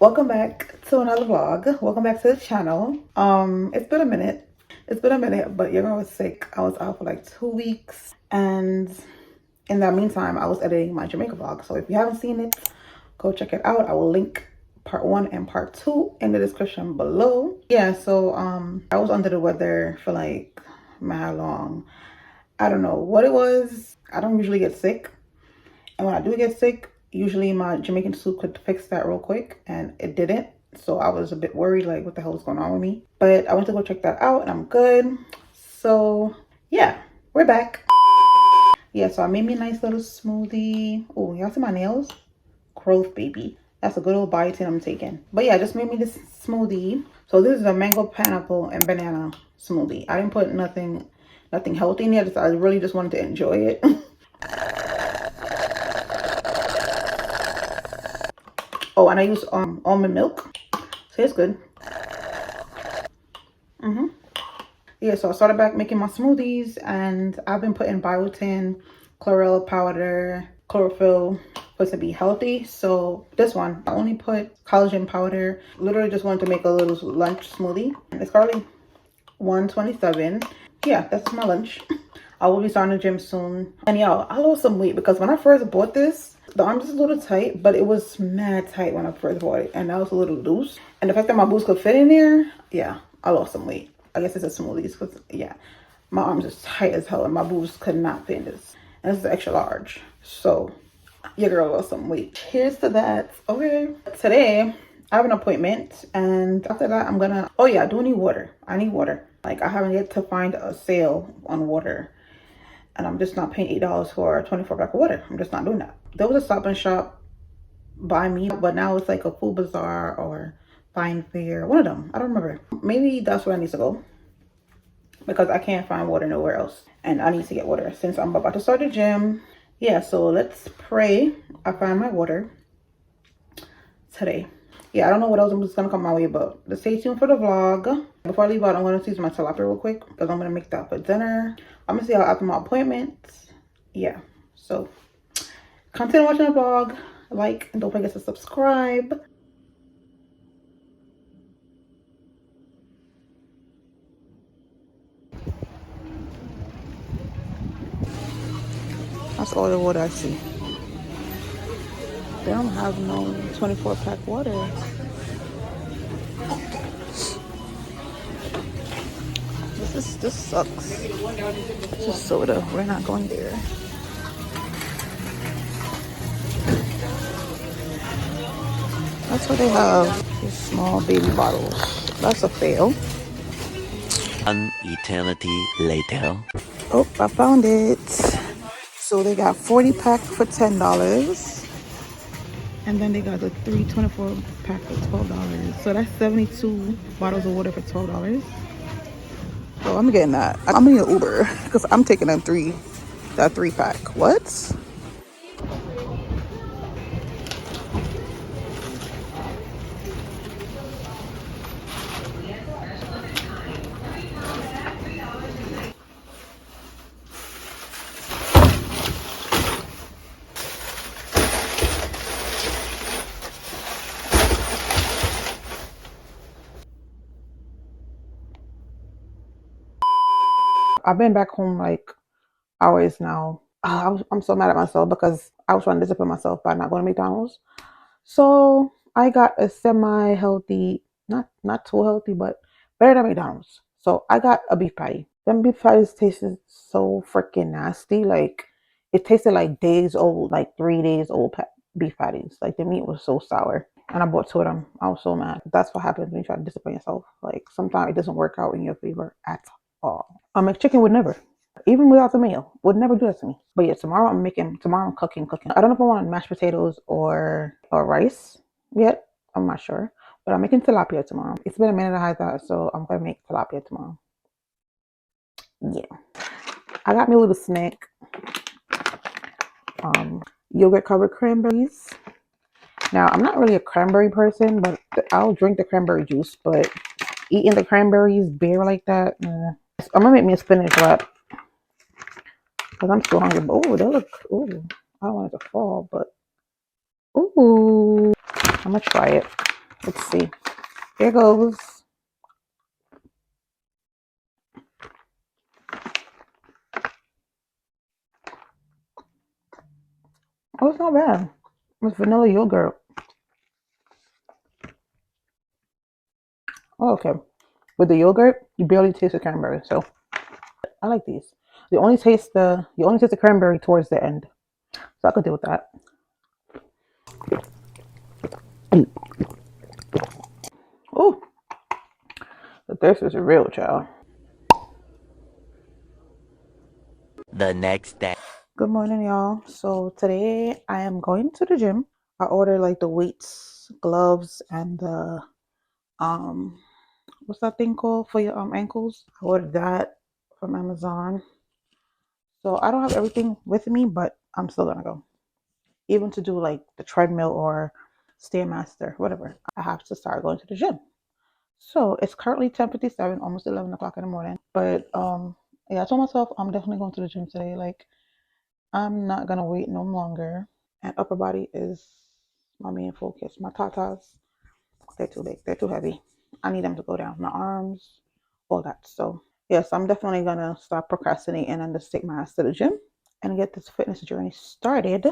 Welcome back to another vlog. Welcome back to the channel. It's been a minute. But your girl was sick. I was out for like 2 weeks, and in that meantime, I was editing my Jamaica vlog. So if you haven't seen it, go check it out. I will link part 1 and part 2 in the description below. Yeah, so I was under the weather for like mad long. I don't know what it was. I don't usually get sick. And when I do get sick, usually my Jamaican soup could fix that real quick, and it didn't. So I was a bit worried, like, what the hell is going on with me? But I went to go check that out, and I'm good. So yeah, we're back. Yeah, so I made me a nice little smoothie. Oh, y'all see my nails? Growth, baby. That's a good old biotin I'm taking. But yeah, I just made me this smoothie. So this is a mango, pineapple, and banana smoothie. I didn't put nothing healthy in it. I really just wanted to enjoy it. Oh, and I use almond milk, so it's good. Yeah, so I started back making my smoothies, and I've been putting biotin, chlorella powder, chlorophyll, supposed to be healthy. So this one, I only put collagen powder. Literally just wanted to make a little lunch smoothie. It's currently 1:27. Yeah, that's my lunch. I will be starting the gym soon. And y'all, I lost some weight because when I first bought this, the arm is a little tight, but it was mad tight when I first bought it, and now it's a little loose. And the fact that my boobs could fit in there, yeah, I lost some weight. I guess it's a smoothies because, yeah, my arms is tight as hell and my boobs could not fit in this. And this is extra large. So your girl lost some weight. Here's to that. Okay. Today, I have an appointment, and after that, I'm gonna, oh yeah, I do need water. I need water. Like, I haven't yet to find a sale on water. And I'm just not paying $8 for a 24 pack of water. I'm just not doing that. There was a Stop and Shop by me, but now it's like a Food Bazaar or Fine Fair. One of them. I don't remember. Maybe that's where I need to go, because I can't find water nowhere else. And I need to get water since I'm about to start the gym. Yeah, so let's pray I find my water today. Yeah, I don't know what else is gonna come my way, but stay tuned for the vlog. Before I leave out, I'm gonna season my tilapia real quick because I'm gonna make that for dinner. I'm gonna see how after my appointment. Yeah, so continue watching the vlog, like, and don't forget to subscribe. That's all the water I see. They don't have no 24 pack water. This sucks. It's just soda. We're not going there. That's what they have. These small baby bottles. That's a fail. An eternity later. Oh, I found it. So they got 40 pack for $10. And then they got the 324 pack for $12. So that's 72 bottles of water for $12. So I'm getting that. I'm gonna need an Uber because I'm taking that three pack. What? I've been back home like hours now. I'm so mad at myself because I was trying to discipline myself by not going to McDonald's. So I got a semi-healthy, not too healthy, but better than McDonald's. So I got a beef patty. Them beef patties tasted so freaking nasty. Like, it tasted like days old, like 3 days old beef patties. Like, the meat was so sour. And I bought two of them. I was so mad. That's what happens when you try to discipline yourself. Like, sometimes it doesn't work out in your favor at all. McChicken would never. Even without the meal, would never do that to me. But yeah, tomorrow I'm cooking. I don't know if I want mashed potatoes or rice yet. I'm not sure. But I'm making tilapia tomorrow. It's been a minute I had that, so I'm gonna make tilapia tomorrow. Yeah. I got me a little snack. Yogurt covered cranberries. Now, I'm not really a cranberry person, but I'll drink the cranberry juice, but eating the cranberries bare like that, I'm gonna make me a spinach wrap. Because I'm still hungry. But oh, they look, I don't want it to fall, but I'm gonna try it. Let's see. Here goes. Oh, it's not bad. It's vanilla yogurt. Oh, okay. With the yogurt, you barely taste the cranberry, so I like these. You only taste the cranberry towards the end, so I could deal with that. Oh, the thirst is real, child. The next day. Good morning, y'all. So today I am going to the gym. I ordered like the weights, gloves, and the what's that thing called for your ankles? I ordered that from Amazon. So I don't have everything with me, but I'm still gonna go. Even to do like the treadmill or Stairmaster, whatever. I have to start going to the gym. So it's currently 10:57, almost 11 o'clock in the morning. But yeah, I told myself I'm definitely going to the gym today. Like I'm not gonna wait no longer. And upper body is my main focus. My tatas, they're too big, they're too heavy. I need them to go down. My arms, all that. So yes, I'm definitely gonna stop procrastinating and just take my ass to the gym and get this fitness journey started.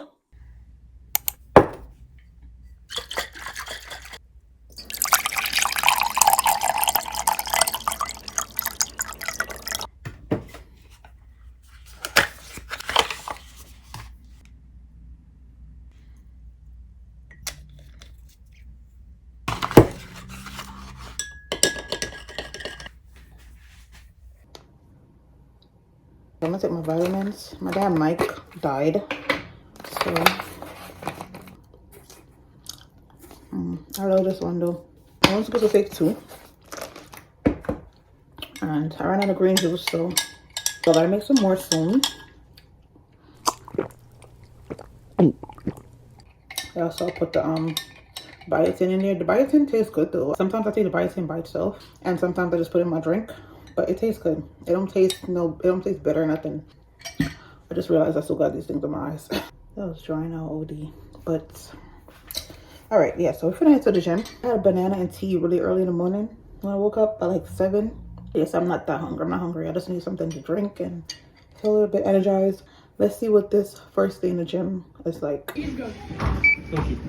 I'm gonna take my vitamins. My damn mic died, so I love this one though. I was supposed to take 2, and I ran out of green juice, so I gotta make some more soon. I also put the biotin in there. The biotin tastes good though. Sometimes I take the biotin by itself, and sometimes I just put it in my drink. But it tastes good. It don't taste bitter or nothing. I just realized I still got these things in my eyes. That was drying out OD. But all right, yeah. So we're finna head to the gym. I had a banana and tea really early in the morning when I woke up at like 7. Yes, I'm not that hungry. I'm not hungry. I just need something to drink and feel a little bit energized. Let's see what this first day in the gym is like. Thank you.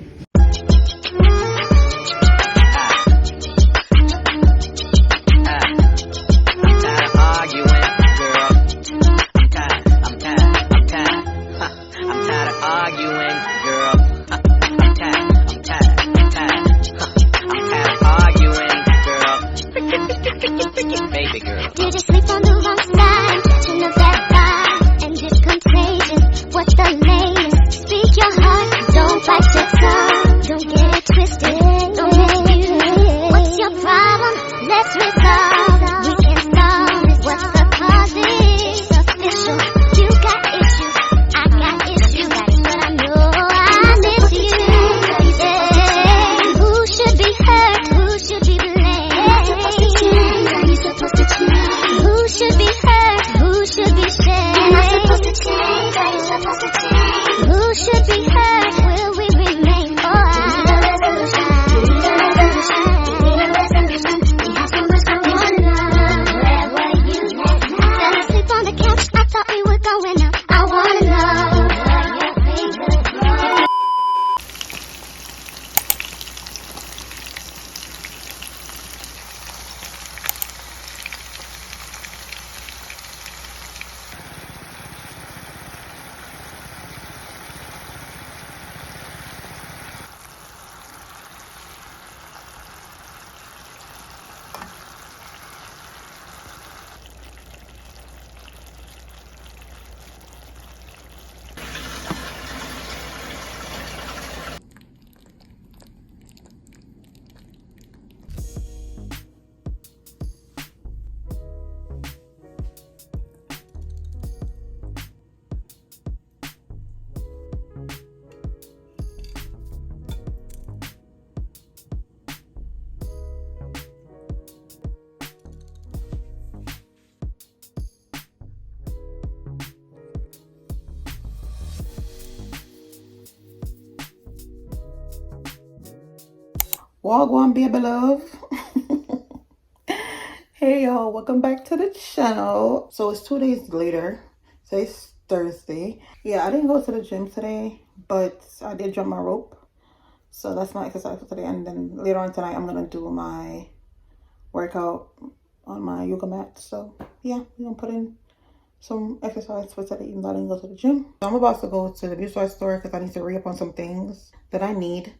Wagwan baby love. Hey y'all, welcome back to the channel. So it's 2 days later. Today's Thursday. Yeah, I didn't go to the gym today, but I did jump my rope. So that's my exercise for today. And then later on tonight, I'm gonna do my workout on my yoga mat. So yeah, we're gonna put in some exercise for today, even though I didn't go to the gym. So I'm about to go to the beauty supply store because I need to re-up on some things that I need,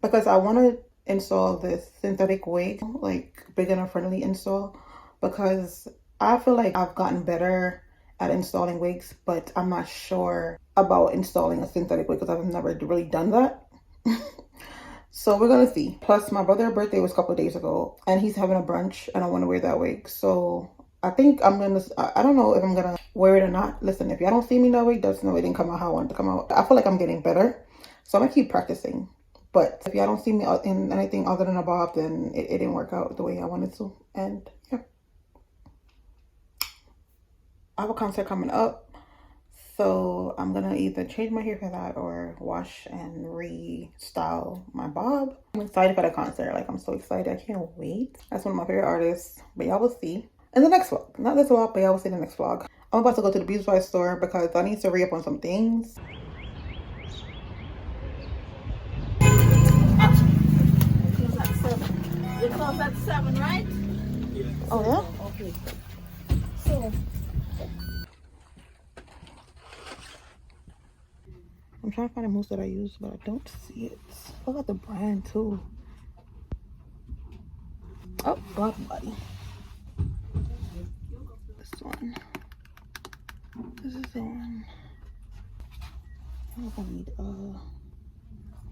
because I want to install this synthetic wig, like beginner friendly install, because I feel like I've gotten better at installing wigs, but I'm not sure about installing a synthetic wig because I've never really done that. So we're gonna see. Plus my brother's birthday was a couple of days ago and he's having a brunch and I want to wear that wig. So I think I'm gonna, I don't know if I'm gonna wear it or not. Listen, if y'all don't see me in that wig, that's no, it didn't come out how I wanted to come out. I feel like I'm getting better, so I'm gonna keep practicing. But if y'all don't see me in anything other than a bob, then it didn't work out the way I wanted to. And yeah, I have a concert coming up, so I'm gonna either change my hair for that or wash and restyle my bob. I'm excited for the concert. Like, I'm so excited. I can't wait. That's one of my favorite artists. But y'all will see in the next vlog. Not this vlog, but y'all will see in the next vlog. I'm about to go to the beauty supply store because I need to re-up on some things. They close at 7, right? Oh yeah? Okay. So, I'm trying to find a mousse that I use, but I don't see it. I got the brand too. Oh, God, buddy. This one. This is the one. I don't know if I need,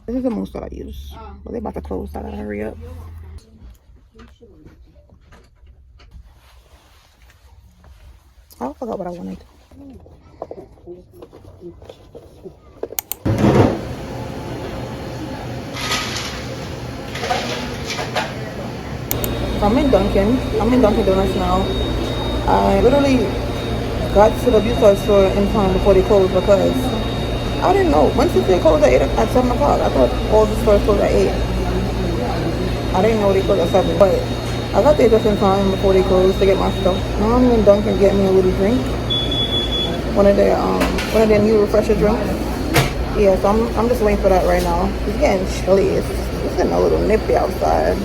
this is the mousse that I use. But they're about to close, so I gotta hurry up. I forgot what I wanted. I'm in Dunkin'. I'm in Dunkin' Donuts now. I literally got to the beauty supply store in time before they closed because I didn't know. When did they close at 7 o'clock? I thought all the stores closed at 8. I didn't know they closed at 7. But I got there just in time before they closed to get my stuff. Now I'm in Dunkin' getting me a little drink. One of their new refresher drinks. Yeah, so I'm just waiting for that right now. It's getting chilly. It's getting a little nippy outside.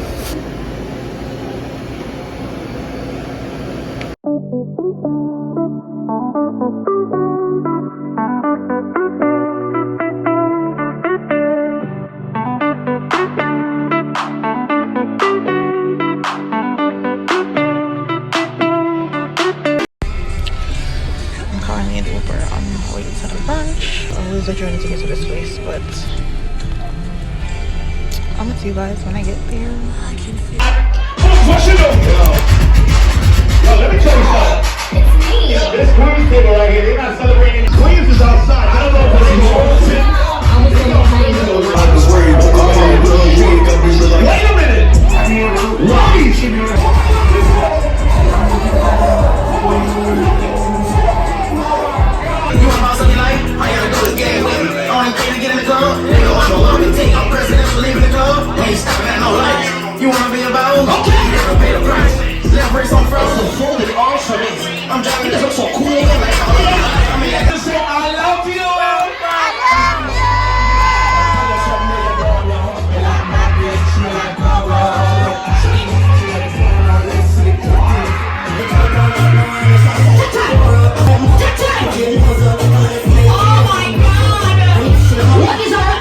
I'm calling me an Uber on my way to the brunch. I'll lose a journey to get to this place, but I'm gonna see you guys when I get there. Push it up, yo, let me tell you something. It's me. This Queens people right here, they're not celebrating. Queens is outside. I don't know if this is bullshit. Wait a minute. You want about something like? I gotta do is get with me. Only thing to get in the club. Nigga, I'm a walking take. I'm presidential leaving the club. Ain't stopping at no lights. You wanna be about? Okay. You never pay the price. Left wrist on front. So folded all shirts. I'm driving this up so cool. Like, I mean, I just say I love you. oh my God! What is our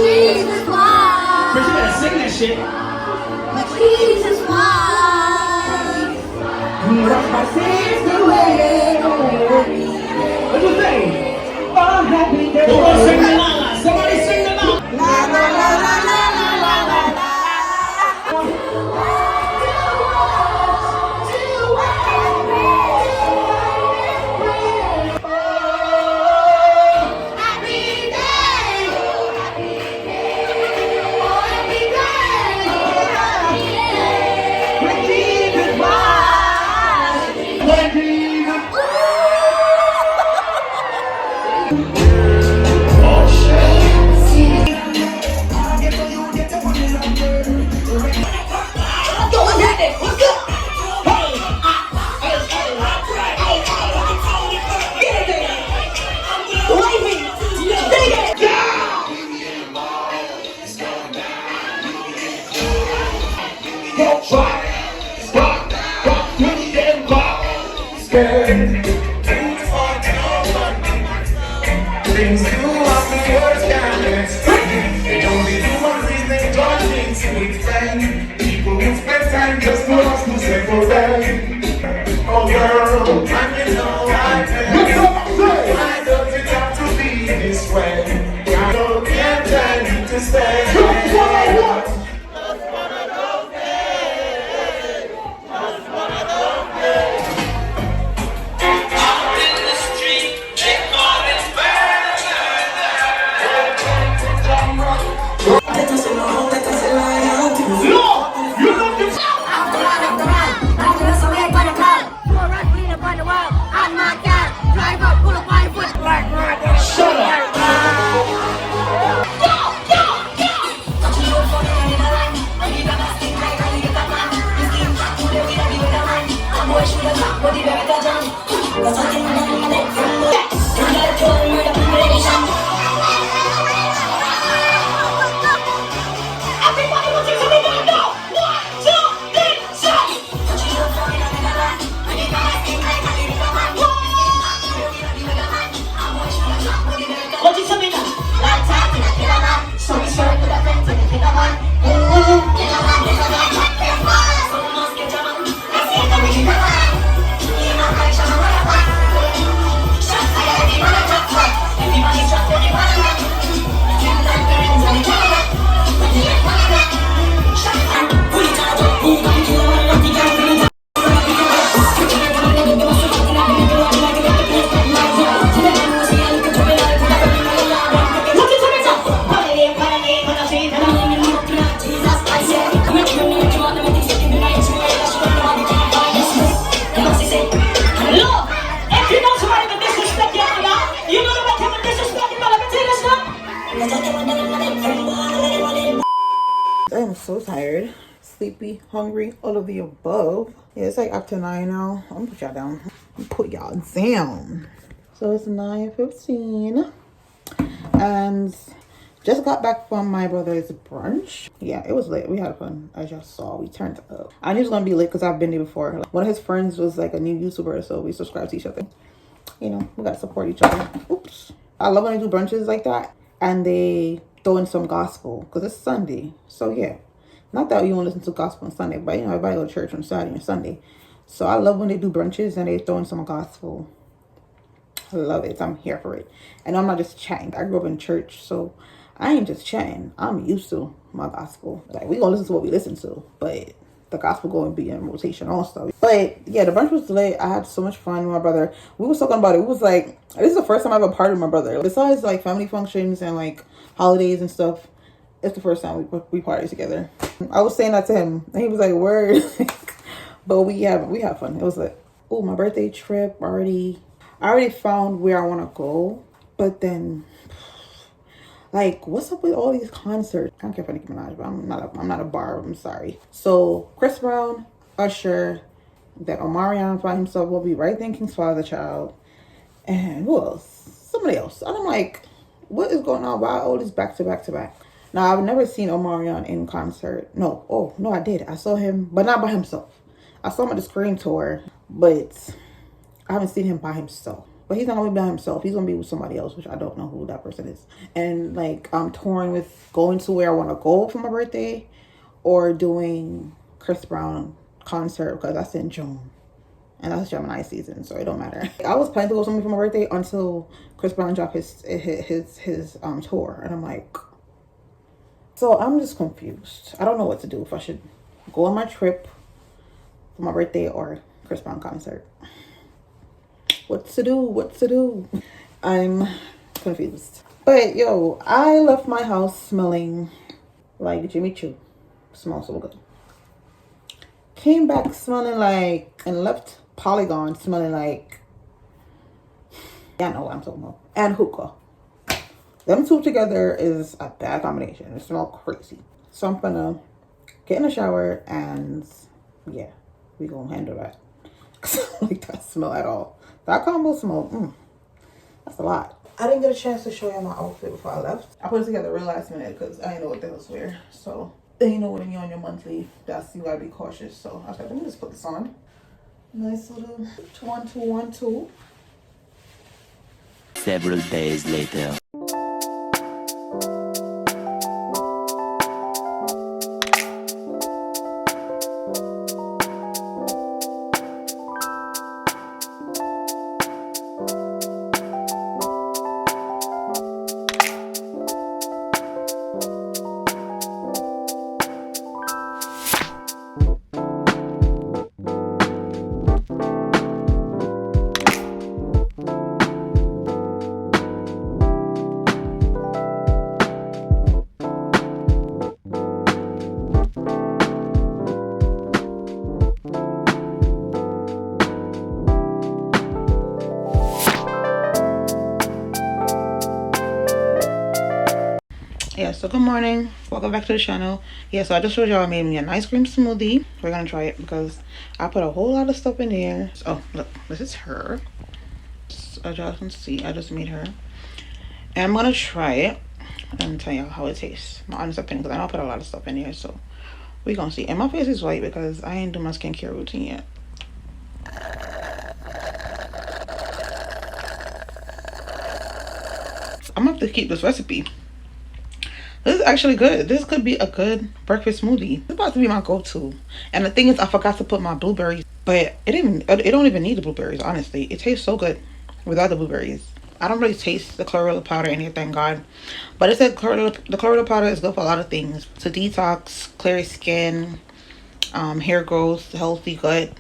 Jesus why? But you better sing that shit. Jesus why? He washed my sins away. What you think? Oh, happy day. Come on, sing the la la. Somebody sing the la la la la la la la things do what the words can't explain. They only do one thing, they don't think to explain. People who spend time just for us to separate. Oh girl, and you know I pay. Why does it have to be this way? I don't get ready to stay. I am so tired, sleepy, hungry, all of the above. Yeah, it's like after 9 now. I'm gonna put y'all down. Put y'all down. So it's 9:15 and just got back from my brother's brunch. Yeah, it was lit. We had fun. As y'all saw, we turned up. I knew it was gonna be lit because I've been there before. Like, one of his friends was like a new YouTuber, so we subscribed to each other. You know, we gotta support each other. Oops. I love when I do brunches like that and they throw in some gospel because it's Sunday. So yeah, not that you won't listen to gospel on Sunday, but you know, everybody go to church on Saturday and Sunday. So I love when they do brunches and they throw in some gospel. I love it. I'm here for it. And I'm not just chatting. I grew up in church, so I ain't just chatting. I'm used to my gospel. Like, we gonna listen to what we listen to, but the gospel going to be in rotation also. But yeah, the brunch was late. I had so much fun with my brother. We was talking about it. We was like, this is the first time I've ever partied with my brother. Besides like family functions and like holidays and stuff, it's the first time we partied together. I was saying that to him and he was like, word. But we have fun. It was like, oh, my birthday trip I already found where I want to go, but then like, what's up with all these concerts? I don't care for Nicki Minaj, but I'm not a Barb. I'm sorry. So Chris Brown, Usher, that Omarion by himself will be right there, King's Father Child, and who else? Somebody else. And I'm like, what is going on? Why all this back to back to back? Now, I've never seen Omarion in concert. No, oh no, I did. I saw him, but not by himself. I saw him at the Scream tour, but I haven't seen him by himself. But he's not gonna be by himself. He's gonna be with somebody else, which I don't know who that person is. And like, I'm torn with going to where I want to go for my birthday, or doing Chris Brown concert because that's in June, and that's Gemini season, so it don't matter. I was planning to go somewhere for my birthday until Chris Brown dropped his tour, and I'm like, so I'm just confused. I don't know what to do. If I should go on my trip for my birthday or Chris Brown concert. What to do? I'm confused. But yo, I left my house smelling like Jimmy Choo. Smells so good. Came back smelling like, and left Polygon smelling like, yeah, I know what I'm talking about. And hookah. Them two together is a bad combination. It smells crazy. So I'm gonna get in the shower and yeah, we gonna handle that. Cause I don't like that smell at all. That combo smell, that's a lot. I didn't get a chance to show you my outfit before I left. I put it together real last minute because I didn't know what the hell to wear. So, you know, when you're on your monthly, you gotta be cautious. So I was like, let me just put this on. Nice little 1-2-1-2. Several days later. Yeah, so good morning, welcome back to the channel. Yeah, so I just showed y'all I made me an ice cream smoothie. We're gonna try it because I put a whole lot of stuff in there. Oh look, this is her. As y'all can see, I just made her, and I'm gonna try it and tell y'all how it tastes. My honest opinion, because I know I put a lot of stuff in here, so we gonna see. And my face is white because I ain't do my skincare routine yet. I'm gonna have to keep this recipe. This is actually good. This could be a good breakfast smoothie. It's about to be my go-to. And the thing is, I forgot to put my blueberries, but it don't even need the blueberries, honestly. It tastes so good without the blueberries. I don't really taste the chlorella powder in here, thank God. But it said the chlorella powder is good for a lot of things. To detox, clear skin, hair growth, healthy gut,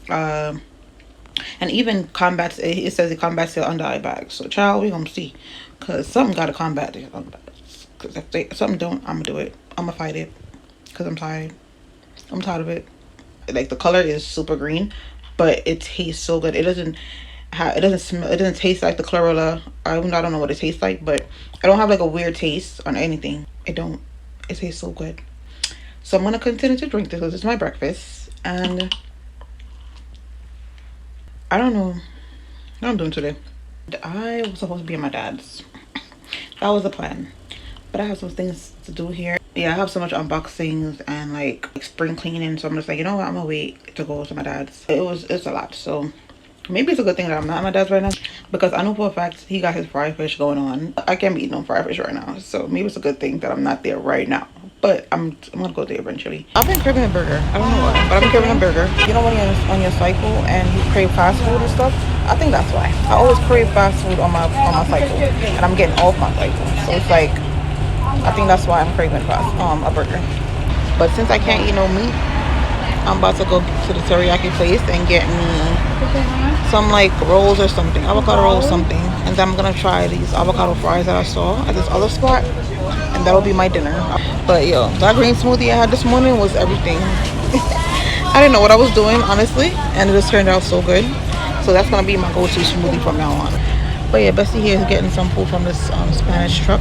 and even combats. It says it combats the under eye bags. So, child, we gonna see, cause something gotta combat it. Cause if something don't, I'm gonna do it. I'm gonna fight it, cause I'm tired. I'm tired of it. Like the color is super green, but it tastes so good. It doesn't smell. It doesn't taste like the chlorella. I don't know what it tastes like, but I don't have like a weird taste on anything. It don't. It tastes so good. So I'm gonna continue to drink this because it's my breakfast, and I don't know what I'm doing today. I was supposed to be at my dad's. That was the plan, but I have some things to do here. Yeah, I have so much unboxings and like spring cleaning, so I'm just like, you know what, I'm gonna wait to go to my dad's. It's a lot, so maybe it's a good thing that I'm not at my dad's right now, because I know for a fact he got his fried fish going on. I can't be eating no fried fish right now, so maybe it's a good thing that I'm not there right now, but I'm gonna go there eventually. I've been craving a burger. I don't know why, but I've been craving a burger. You know, when you're on your cycle and you crave fast food and stuff, I think that's why I always crave fast food on my cycle, and I'm getting off my cycle, so it's like I think that's why I'm craving a burger. But since I can't eat no meat, I'm about to go to the teriyaki place and get me some like rolls or something, avocado rolls or something, and then I'm gonna try these avocado fries that I saw at this other spot, and that'll be my dinner. But yo, that green smoothie I had this morning was everything. I didn't know what I was doing, honestly, and it just turned out so good. So that's gonna be my go-to smoothie from now on. But yeah, Bessie here is getting some food from this Spanish truck.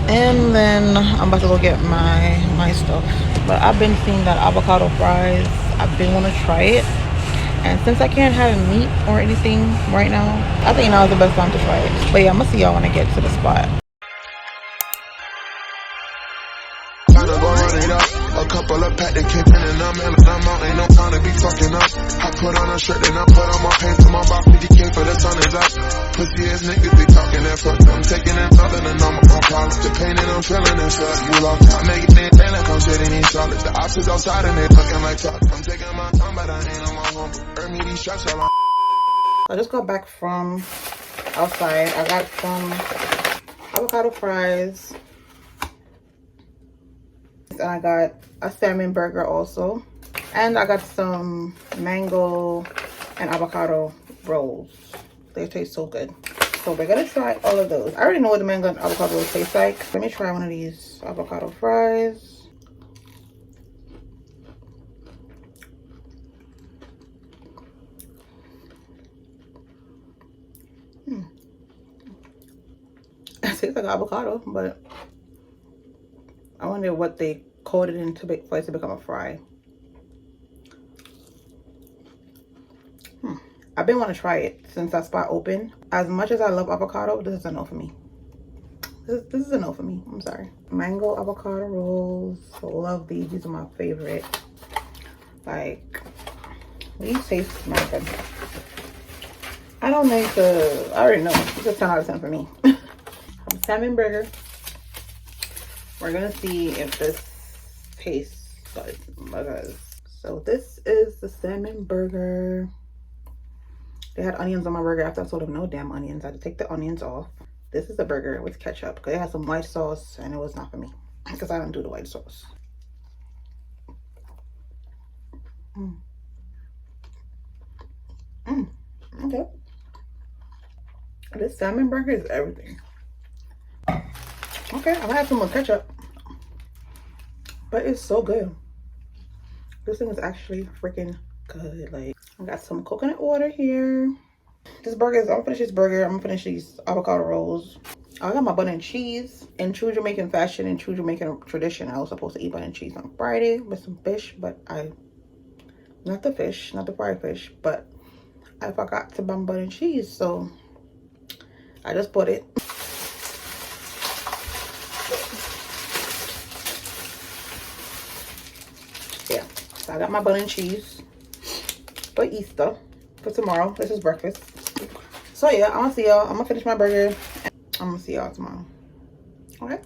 And then I'm about to go get my stuff. But I've been seeing that avocado fries. I've been want to try it. And since I can't have meat or anything right now, I think now is the best time to try it. But yeah, I'm gonna see y'all when I get to the spot. A couple of pack that came in and I'm out, ain't no time to be fucking up. I put on a shirt and I put on my pants, I'm about 50K for the sun is out. Pussy ass niggas be talking that fuck, I'm taking that nothing and I'm on call. The pain and I'm feeling and shit. You lost, I make it in, and like I'm shitting in solid. The options outside and they looking like talk. I'm taking my time, but I ain't on my home. Earn me these shots all on. I just got back from outside. I got some avocado fries. And I got a salmon burger also, and I got some mango and avocado rolls. They taste so good, so we're gonna try all of those. I already know what the mango and avocado rolls taste like. Let me try one of these avocado fries. It tastes like avocado, but I wonder what they coated in for it to become a fry. I've been wanting to try it since that spot opened. As much as I love avocado, this is a no for me. This is a no for me. I'm sorry. Mango avocado rolls. Love these. These are my favorite. Like, these taste my good. I don't need to. I already know. It's a 10 out of 10 for me. Salmon burger. We're gonna see if this tastes good. So this is the salmon burger. They had onions on my burger after I told them no damn onions. I had to take the onions off. This is a burger with ketchup because it had some white sauce and it was not for me because I don't do the white sauce. Okay. This salmon burger is everything. Okay, I'll have some more ketchup. But it's so good. This thing is actually freaking good. Like, I got some coconut water here. This burger is, I'm gonna finish this burger. I'm gonna finish these avocado rolls. I got my bun and cheese. In true Jamaican fashion, in true Jamaican tradition, I was supposed to eat bun and cheese on Friday with some fish, but not the fish, not the fried fish, but I forgot to buy bun and cheese, so I just put it. Yeah, so I got my bun and cheese for Easter, for tomorrow. This is breakfast. So yeah, I'm gonna see y'all. I'm gonna finish my burger. I'm gonna see y'all tomorrow. Okay.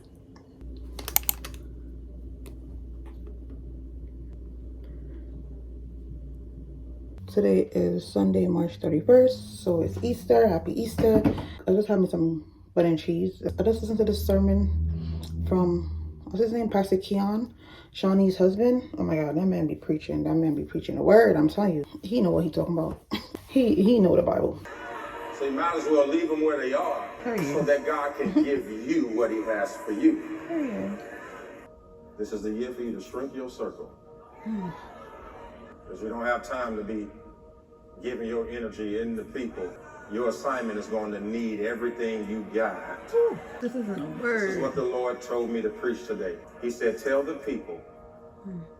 Today is Sunday, March 31st, so it's Easter. Happy Easter. I just had me some bun and cheese. I just listened to this sermon from, what's his name, Pastor Keon, Shawnee's husband. Oh my God, that man be preaching. That man be preaching the word. I'm telling you, he know what he talking about. he know the Bible. So you might as well leave them where they are so that God can give you what he has for you. This is the year for you to shrink your circle. Because you don't have time to be giving your energy into people. Your assignment is going to need everything you got. This is a This word. is what the Lord told me to preach today. He said, tell the people,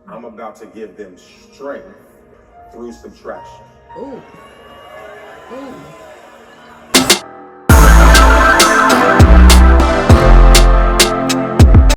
I'm about to give them strength through subtraction. Ooh. Ooh.